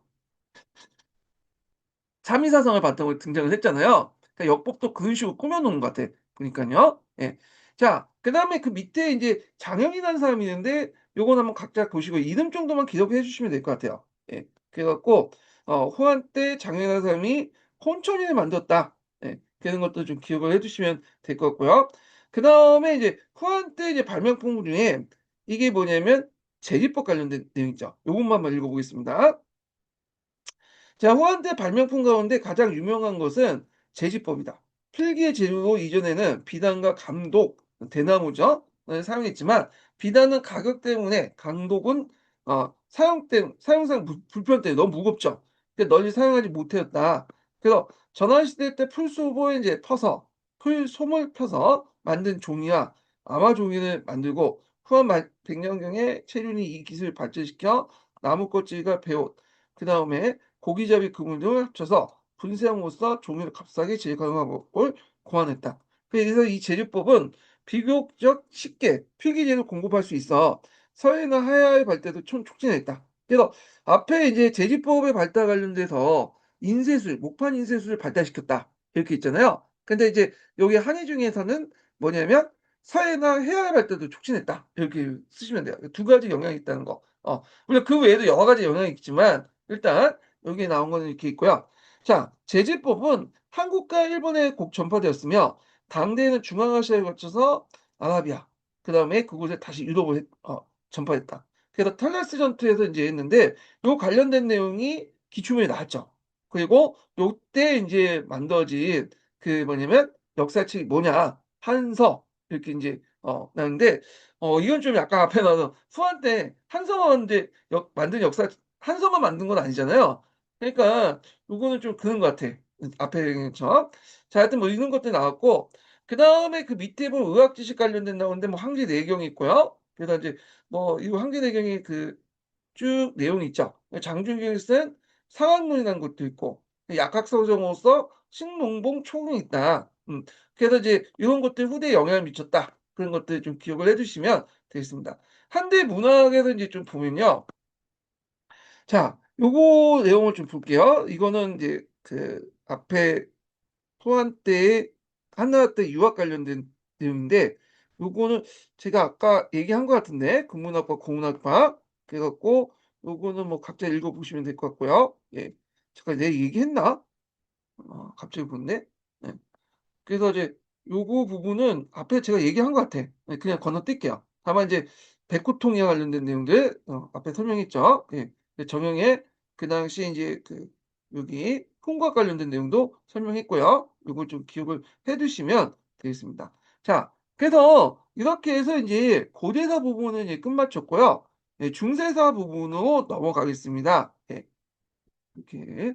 삼위사성을 바탕으로 등장을 했잖아요. 그러니까 역법도 그런 식으로 꾸며 놓은 것 같아 보니깐요. 예. 자, 그다음에 그 밑에 인제 장영이라는 사람이 있는데 요건 한번 각자 보시고 이름 정도만 기억해 주시면 될 것 같아요. 예. 그래 갖고 호환 때 장영이라는 사람이 혼천인을 만들었다. 예. 그런 것도 좀 기억을 해 주시면 될 것 같고요. 그다음에 이제 호환 때 이제 발명품 중에 이게 뭐냐면 제지법 관련된 내용이죠. 요것만 한번 읽어 보겠습니다. 자, 호환대 발명품 가운데 가장 유명한 것은 제지법이다. 필기의 재료 이전에는 비단과 감독, 대나무죠. 사용했지만 비단은 가격 때문에 감독은 사용상 불편 때문에 너무 무겁죠. 그래서 널리 사용하지 못하였다. 그래서 전환시대 때 풀소보에 이제 풀솜을 펴서 만든 종이와 아마 종이를 만들고 후한 100년경에 체륜이 이 기술을 발전시켜 나무 껍질과 배옷, 그 다음에 고기잡이 그물 등을 합쳐서 분쇄함으로써 종이를 값싸게 제일 가능한 걸 고안했다. 그래서 이 제조법은 비교적 쉽게 필기재를 공급할 수 있어 서해나 하야의 발달도 촉진했다. 그래서 앞에 이제 제지법의 발달 관련돼서 인쇄술, 목판 인쇄술을 발달시켰다. 이렇게 있잖아요. 근데 이제 여기 한의 중에서는 뭐냐면 서해나 해야의 발달도 촉진했다. 이렇게 쓰시면 돼요. 두 가지 영향이 있다는 거. 물론 그 외에도 여러 가지 영향이 있지만 일단 여기 나온 거는 이렇게 있고요. 자, 제지법은 한국과 일본에 곡 전파되었으며 당대에는 중앙아시아에 거쳐서 아라비아, 그다음에 그곳에 다시 유럽을 전파했다. 그래서 탈라스 전투에서 인제 했는데 요 관련된 내용이 기초문에 나왔죠. 그리고 요때 인제 만들어진 뭐냐면 역사책이 뭐냐, 한서 이렇게 인제 나왔는데 이건 좀 약간 앞에 나와서 수학 때 한서만 인제 만든 한서만 만든 건 아니잖아요. 그러니까 요거는 좀 그런 것 같아. 앞에 것처럼. 자, 하여튼 뭐 이런 것들이 나왔고 그다음에 그 밑에 보면 의학 지식 관련된 나오는데 뭐 항지 내경이 있고요. 그래서 인제 뭐 이 항지 내경이 쭉 내용이 있죠. 장준경이 쓴 상학론이라는 것도 있고 약학서적으로서 신농봉 초흥이 있다. 그래서 이제 이런 것들 후대에 영향을 미쳤다. 그런 것들 좀 기억을 해 두시면 되겠습니다. 한대 문학에서 인제 좀 보면요. 자, 요거 내용을 좀 볼게요. 이거는 이제 앞에 소환 때의 한나라 때 유학 관련된 내용인데 요거는 제가 아까 얘기한 것 같은데 국문학과 공문학과 그래 갖고 요거는 뭐 각자 읽어 보시면 될 것 같고요. 예. 잠깐 내가 얘기했나? 갑자기 보네. 예. 그래서 이제 요거 부분은 앞에 제가 얘기한 것 같아. 예, 그냥 건너뛸게요. 다만 이제 백호통이와 관련된 내용들 앞에 설명했죠. 예. 정형의 그 당시에 인제 여기 통과 관련된 내용도 설명했고요. 요걸 좀 기억을 해 두시면 되겠습니다. 자, 그래서 이렇게 해서 인제 고대사 부분은 이제 끝마쳤고요. 예, 중세사 부분으로 넘어가겠습니다. 예. 이렇게.